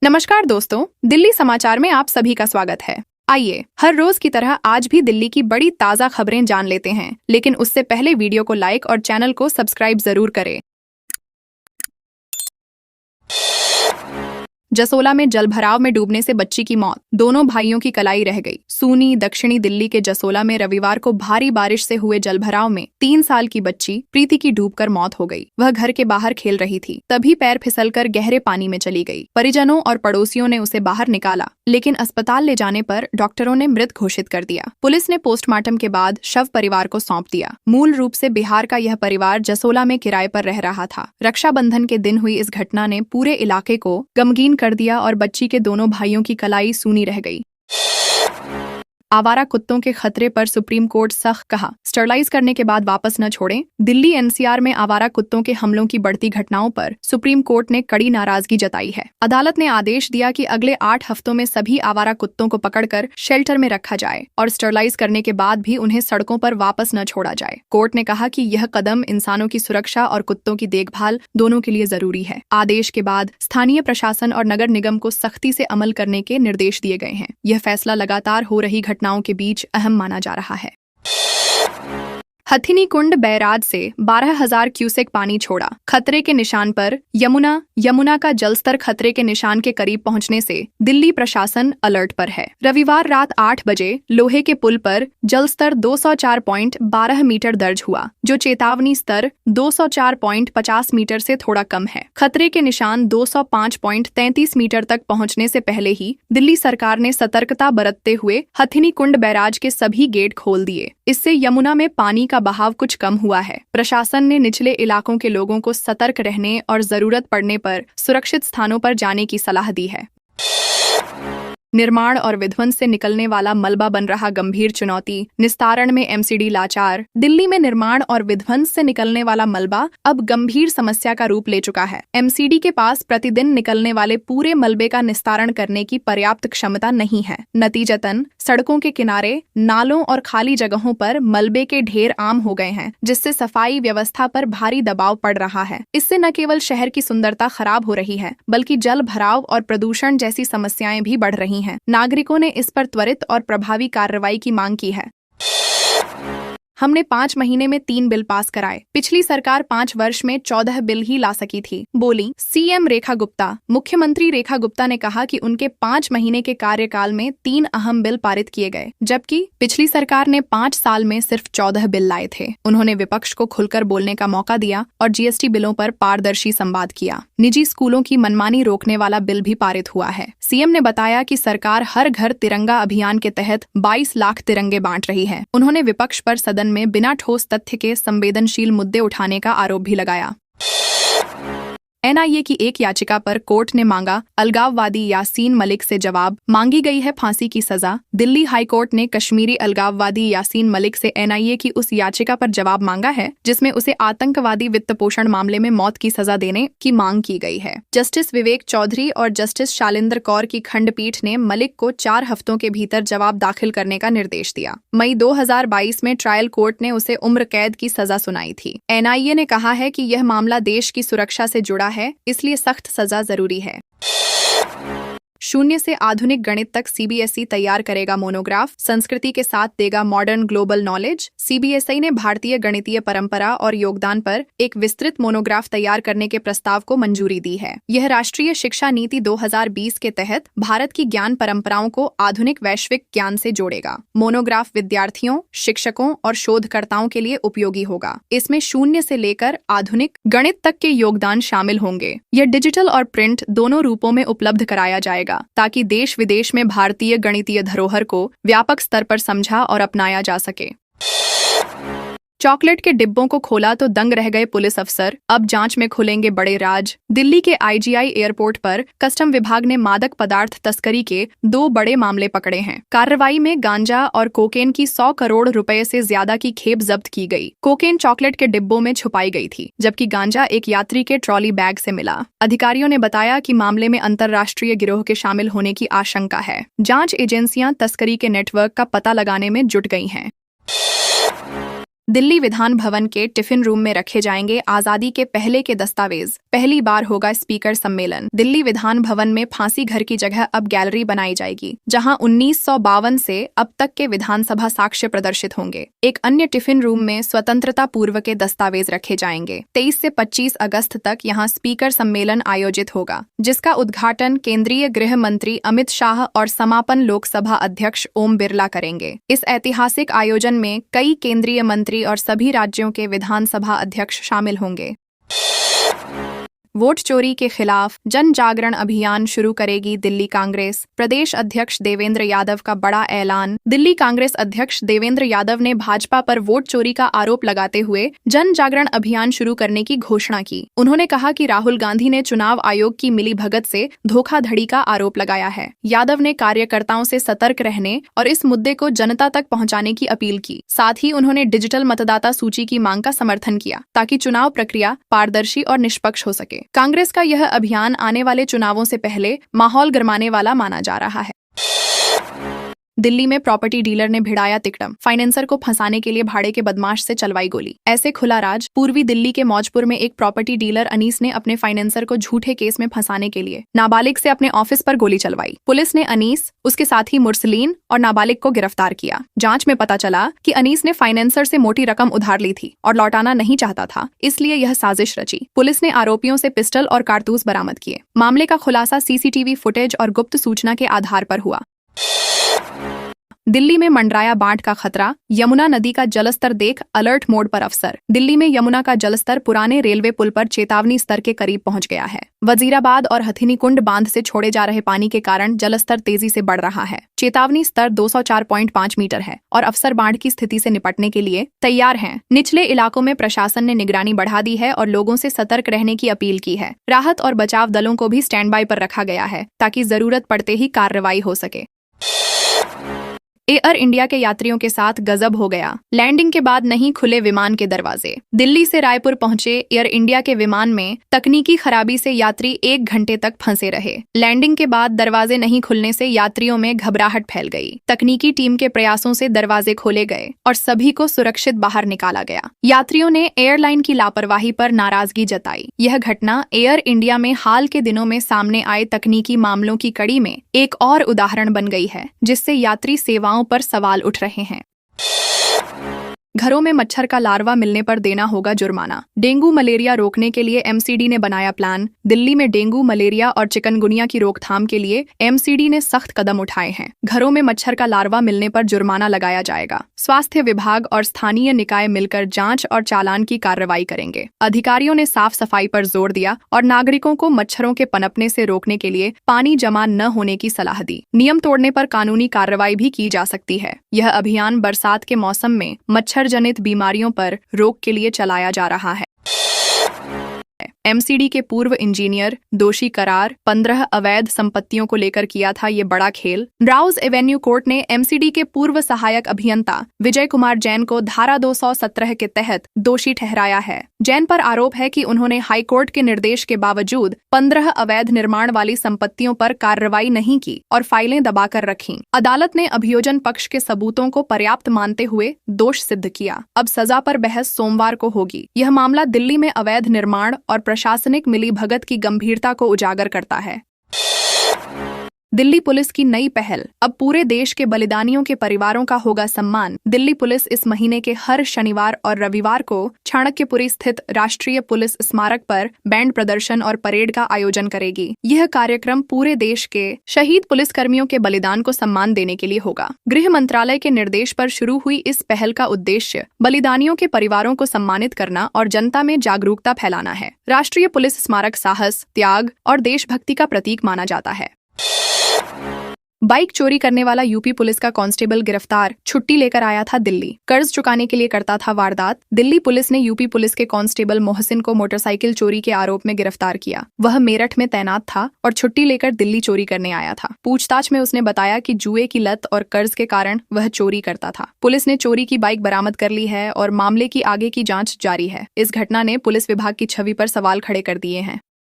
नमस्कार दोस्तों, दिल्ली समाचार में आप सभी का स्वागत है। आइए हर रोज की तरह आज भी दिल्ली की बड़ी ताज़ा खबरें जान लेते हैं, लेकिन उससे पहले वीडियो को लाइक और चैनल को सब्सक्राइब जरूर करें। जसोला में जलभराव में डूबने से बच्ची की मौत, दोनों भाइयों की कलाई रह गई। सूनी दक्षिणी दिल्ली के जसोला में रविवार को भारी बारिश से हुए जलभराव में 3 साल की बच्ची प्रीति की डूबकर मौत हो गई। वह घर के बाहर खेल रही थी, तभी पैर फिसलकर गहरे पानी में चली गई। परिजनों और पड़ोसियों ने उसे बाहर निकाला, लेकिन अस्पताल ले जाने पर डॉक्टरों ने मृत घोषित कर दिया। पुलिस ने पोस्टमार्टम के बाद शव परिवार को सौंप दिया। मूल रूप से बिहार का यह परिवार जसोला में किराए पर रह रहा था। रक्षाबंधन के दिन हुई इस घटना ने पूरे इलाके को गमगीन कर दिया और बच्ची के दोनों भाइयों की कलाई सूनी रह गई। आवारा कुत्तों के खतरे पर सुप्रीम कोर्ट सख्त, कहा स्टरलाइज करने के बाद वापस न छोड़ें। दिल्ली एनसीआर में आवारा कुत्तों के हमलों की बढ़ती घटनाओं पर सुप्रीम कोर्ट ने कड़ी नाराजगी जताई है। अदालत ने आदेश दिया कि अगले 8 हफ्तों में सभी आवारा कुत्तों को पकड़कर शेल्टर में रखा जाए और स्टरलाइज करने के बाद भी उन्हें सड़कों पर वापस न छोड़ा जाए। कोर्ट ने कहा कि यह कदम इंसानों की सुरक्षा और कुत्तों की देखभाल दोनों के लिए जरूरी है। आदेश के बाद स्थानीय प्रशासन और नगर निगम को सख्ती से अमल करने के निर्देश दिए गए हैं। यह फैसला लगातार हो रही घटनाओं के बीच अहम माना जा रहा है। हथिनी कुंड बैराज से 12,000 क्यूसेक पानी छोड़ा, खतरे के निशान पर। यमुना का जलस्तर खतरे के निशान के करीब पहुंचने से दिल्ली प्रशासन अलर्ट पर है। रविवार रात 8 बजे लोहे के पुल पर जलस्तर 204.12 मीटर दर्ज हुआ, जो चेतावनी स्तर 204.50 मीटर से थोड़ा कम है। खतरे के निशान 205.33 मीटर तक पहुंचने से पहले ही दिल्ली सरकार ने सतर्कता बरतते हुए हथिनी कुंड बैराज के सभी गेट खोल दिए। इससे यमुना में पानी का बहाव कुछ कम हुआ है। प्रशासन ने निचले इलाकों के लोगों को सतर्क रहने और जरूरत पड़ने पर सुरक्षित स्थानों पर जाने की सलाह दी है। निर्माण और विध्वंस से निकलने वाला मलबा बन रहा गंभीर चुनौती, निस्तारण में एमसीडी लाचार। दिल्ली में निर्माण और विध्वंस से निकलने वाला मलबा अब गंभीर समस्या का रूप ले चुका है। एमसीडी के पास प्रतिदिन निकलने वाले पूरे मलबे का निस्तारण करने की पर्याप्त क्षमता नहीं है। नतीजतन सड़कों के किनारे, नालों और खाली जगहों पर मलबे के ढेर आम हो गए हैं, जिससे सफाई व्यवस्था पर भारी दबाव पड़ रहा है। इससे न केवल शहर की सुंदरता खराब हो रही है, बल्कि जल भराव और प्रदूषण जैसी समस्याएं भी बढ़ रही हैं। नागरिकों ने इस पर त्वरित और प्रभावी कार्रवाई की मांग की है। हमने 5 महीने में 3 बिल पास कराए। पिछली सरकार 5 वर्ष में 14 बिल ही ला सकी थी, बोली सीएम रेखा गुप्ता। मुख्यमंत्री रेखा गुप्ता ने कहा कि उनके 5 महीने के कार्यकाल में 3 अहम बिल पारित किए गए, जबकि पिछली सरकार ने 5 साल में सिर्फ 14 बिल लाए थे। उन्होंने विपक्ष को खुलकर बोलने का मौका दिया और जीएसटी बिलों पर पारदर्शी संवाद किया। निजी स्कूलों की मनमानी रोकने वाला बिल भी पारित हुआ है। सीएम ने बताया कि सरकार हर घर तिरंगा अभियान के तहत 22 लाख तिरंगे बांट रही है। उन्होंने विपक्ष पर सदन में बिना ठोस तथ्य के संवेदनशील मुद्दे उठाने का आरोप भी लगाया। एनआईए की एक याचिका पर कोर्ट ने मांगा अलगाववादी यासीन मलिक से जवाब, मांगी गई है फांसी की सजा। दिल्ली हाई कोर्ट ने कश्मीरी अलगाववादी यासीन मलिक से एनआईए की उस याचिका पर जवाब मांगा है जिसमें उसे आतंकवादी वित्त पोषण मामले में मौत की सजा देने की मांग की गई है। जस्टिस विवेक चौधरी और जस्टिस शालिंदर कौर की खंडपीठ ने मलिक को 4 हफ्तों के भीतर जवाब दाखिल करने का निर्देश दिया। मई 2022 में ट्रायल कोर्ट ने उसे उम्र कैद की सजा सुनाई थी। एनआईए ने कहा है कि यह मामला देश की सुरक्षा से जुड़ा है, इसलिए सख्त सजा जरूरी है। शून्य से आधुनिक गणित तक सीबीएसई तैयार करेगा मोनोग्राफ, संस्कृति के साथ देगा मॉडर्न ग्लोबल नॉलेज। सीबीएसई ने भारतीय गणितीय परंपरा और योगदान पर एक विस्तृत मोनोग्राफ तैयार करने के प्रस्ताव को मंजूरी दी है। यह राष्ट्रीय शिक्षा नीति 2020 के तहत भारत की ज्ञान परंपराओं को आधुनिक वैश्विक ज्ञान से जोड़ेगा। मोनोग्राफ विद्यार्थियों, शिक्षकों और शोधकर्ताओं के लिए उपयोगी होगा। इसमें शून्य से लेकर आधुनिक गणित तक के योगदान शामिल होंगे। यह डिजिटल और प्रिंट दोनों रूपों में उपलब्ध कराया जाएगा, ताकि देश विदेश में भारतीय गणितीय धरोहर को व्यापक स्तर पर समझा और अपनाया जा सके। चॉकलेट के डिब्बों को खोला तो दंग रह गए पुलिस अफसर, अब जांच में खुलेंगे बड़े राज। दिल्ली के आईजीआई एयरपोर्ट पर कस्टम विभाग ने मादक पदार्थ तस्करी के 2 बड़े मामले पकड़े हैं। कार्रवाई में गांजा और कोकेन की 100 करोड़ रुपए से ज्यादा की खेप जब्त की गई। कोकेन चॉकलेट के डिब्बों में छुपाई गई थी, जबकि गांजा एक यात्री के ट्रॉली बैग से मिला। अधिकारियों ने बताया कि मामले में अंतर्राष्ट्रीय गिरोह के शामिल होने की आशंका है। जांच एजेंसियां तस्करी के नेटवर्क का पता लगाने में जुट गई हैं। दिल्ली विधान भवन के टिफिन रूम में रखे जाएंगे आजादी के पहले के दस्तावेज। पहली बार होगा स्पीकर सम्मेलन। दिल्ली विधान भवन में फांसी घर की जगह अब गैलरी बनाई जाएगी, जहां 1952 से अब तक के विधानसभा साक्ष्य प्रदर्शित होंगे। एक अन्य टिफिन रूम में स्वतंत्रता पूर्व के दस्तावेज रखे जाएंगे। 23 से 25 अगस्त तक यहां स्पीकर सम्मेलन आयोजित होगा, जिसका उद्घाटन केंद्रीय गृह मंत्री अमित शाह और समापन लोकसभा अध्यक्ष ओम बिरला करेंगे। इस ऐतिहासिक आयोजन में कई केंद्रीय मंत्री और सभी राज्यों के विधानसभा अध्यक्ष शामिल होंगे। वोट चोरी के खिलाफ जन जागरण अभियान शुरू करेगी दिल्ली कांग्रेस। प्रदेश अध्यक्ष देवेंद्र यादव का बड़ा ऐलान। दिल्ली कांग्रेस अध्यक्ष देवेंद्र यादव ने भाजपा पर वोट चोरी का आरोप लगाते हुए जन जागरण अभियान शुरू करने की घोषणा की। उन्होंने कहा कि राहुल गांधी ने चुनाव आयोग की मिलीभगत से धोखाधड़ी का आरोप लगाया है। यादव ने कार्यकर्ताओं से सतर्क रहने और इस मुद्दे को जनता तक पहुंचाने की अपील की। साथ ही उन्होंने डिजिटल मतदाता सूची की मांग का समर्थन किया, ताकि चुनाव प्रक्रिया पारदर्शी और निष्पक्ष हो सके। कांग्रेस का यह अभियान आने वाले चुनावों से पहले माहौल गरमाने वाला माना जा रहा है। दिल्ली में प्रॉपर्टी डीलर ने भिड़ाया तिकड़म। फाइनेंसर को फंसाने के लिए भाड़े के बदमाश से चलवाई गोली। ऐसे खुला राज। पूर्वी दिल्ली के मौजपुर में एक प्रॉपर्टी डीलर अनीस ने अपने फाइनेंसर को झूठे केस में फंसाने के लिए नाबालिग से अपने ऑफिस पर गोली चलवाई। पुलिस ने अनीस, उसके साथी मुरसलीन और नाबालिग को गिरफ्तार किया। जांच में पता चला कि अनीस ने फाइनेंसर से मोटी रकम उधार ली थी और लौटाना नहीं चाहता था, इसलिए यह साजिश रची। पुलिस ने आरोपियों से पिस्टल और कारतूस बरामद किए। मामले का खुलासा सीसीटीवी फुटेज और गुप्त सूचना के आधार पर हुआ। दिल्ली में मंडराया बाढ़ का खतरा। यमुना नदी का जलस्तर देख अलर्ट मोड पर अफसर। दिल्ली में यमुना का जलस्तर पुराने रेलवे पुल पर चेतावनी स्तर के करीब पहुंच गया है। वजीराबाद और हथिनीकुंड बांध से छोड़े जा रहे पानी के कारण जलस्तर तेजी से बढ़ रहा है। चेतावनी स्तर 204.5 मीटर है और अफसर बाढ़ की स्थिति से निपटने के लिए तैयार हैं। निचले इलाकों में प्रशासन ने निगरानी बढ़ा दी है और लोगों से सतर्क रहने की अपील की है। राहत और बचाव दलों को भी स्टैंड बाय पर रखा गया है, ताकि जरूरत पड़ते ही कार्रवाई हो सके। एयर इंडिया के यात्रियों के साथ गजब हो गया। लैंडिंग के बाद नहीं खुले विमान के दरवाजे। दिल्ली से रायपुर पहुंचे एयर इंडिया के विमान में तकनीकी खराबी से यात्री 1 घंटे तक फंसे रहे। लैंडिंग के बाद दरवाजे नहीं खुलने से यात्रियों में घबराहट फैल गई। तकनीकी टीम के प्रयासों से दरवाजे खोले गए और सभी को सुरक्षित बाहर निकाला गया। यात्रियों ने एयरलाइन की लापरवाही पर नाराजगी जताई। यह घटना एयर इंडिया में हाल के दिनों में सामने आए तकनीकी मामलों की कड़ी में एक और उदाहरण बन गई है, जिससे यात्री सेवाओं पर सवाल उठ रहे हैं। घरों में मच्छर का लार्वा मिलने पर देना होगा जुर्माना। डेंगू मलेरिया रोकने के लिए एमसीडी ने बनाया प्लान। दिल्ली में डेंगू मलेरिया और चिकनगुनिया की रोकथाम के लिए एमसीडी ने सख्त कदम उठाए हैं। घरों में मच्छर का लार्वा मिलने पर जुर्माना लगाया जाएगा। स्वास्थ्य विभाग और स्थानीय निकाय मिलकर जांच और चालान की कार्रवाई करेंगे। अधिकारियों ने साफ सफाई पर जोर दिया और नागरिकों को मच्छरों के पनपने से रोकने के लिए पानी जमा न होने की सलाह दी। नियम तोड़ने पर कानूनी कार्रवाई भी की जा सकती है। यह अभियान बरसात के मौसम में मच्छर जनित बीमारियों पर रोक के लिए चलाया जा रहा है। एमसीडी के पूर्व इंजीनियर दोषी करार। 15 अवैध संपत्तियों को लेकर किया था ये बड़ा खेल। राउज एवेन्यू कोर्ट ने एमसीडी के पूर्व सहायक अभियंता विजय कुमार जैन को धारा 217 के तहत दोषी ठहराया है। जैन पर आरोप है कि उन्होंने हाईकोर्ट के निर्देश के बावजूद 15 अवैध निर्माण वाली संपत्तियों पर कार्रवाई नहीं की और फाइलें दबाकर रखीं। अदालत ने अभियोजन पक्ष के सबूतों को पर्याप्त मानते हुए दोष सिद्ध किया। अब सजा पर बहस सोमवार को होगी। यह मामला दिल्ली में अवैध निर्माण और प्रशासनिक मिलीभगत की गंभीरता को उजागर करता है। दिल्ली पुलिस की नई पहल। अब पूरे देश के बलिदानियों के परिवारों का होगा सम्मान। दिल्ली पुलिस इस महीने के हर शनिवार और रविवार को चाणक्यपुरी स्थित राष्ट्रीय पुलिस स्मारक पर बैंड प्रदर्शन और परेड का आयोजन करेगी। यह कार्यक्रम पूरे देश के शहीद पुलिसकर्मियों के बलिदान को सम्मान देने के लिए होगा। गृह मंत्रालय के निर्देश पर शुरू हुई इस पहल का उद्देश्य बलिदानियों के परिवारों को सम्मानित करना और जनता में जागरूकता फैलाना है। राष्ट्रीय पुलिस स्मारक साहस, त्याग और देशभक्ति का प्रतीक माना जाता है। बाइक चोरी करने वाला यूपी पुलिस का कांस्टेबल गिरफ्तार। छुट्टी लेकर आया था दिल्ली। कर्ज चुकाने के लिए करता था वारदात। दिल्ली पुलिस ने यूपी पुलिस के कांस्टेबल मोहसिन को मोटरसाइकिल चोरी के आरोप में गिरफ्तार किया। वह मेरठ में तैनात था और छुट्टी लेकर दिल्ली चोरी करने आया था। पूछताछ में उसने बताया कि जुए की लत और कर्ज के कारण वह चोरी करता था। पुलिस ने चोरी की बाइक बरामद कर ली है और मामले की आगे की जाँच जारी है। इस घटना ने पुलिस विभाग की छवि पर सवाल खड़े कर दिए हैं।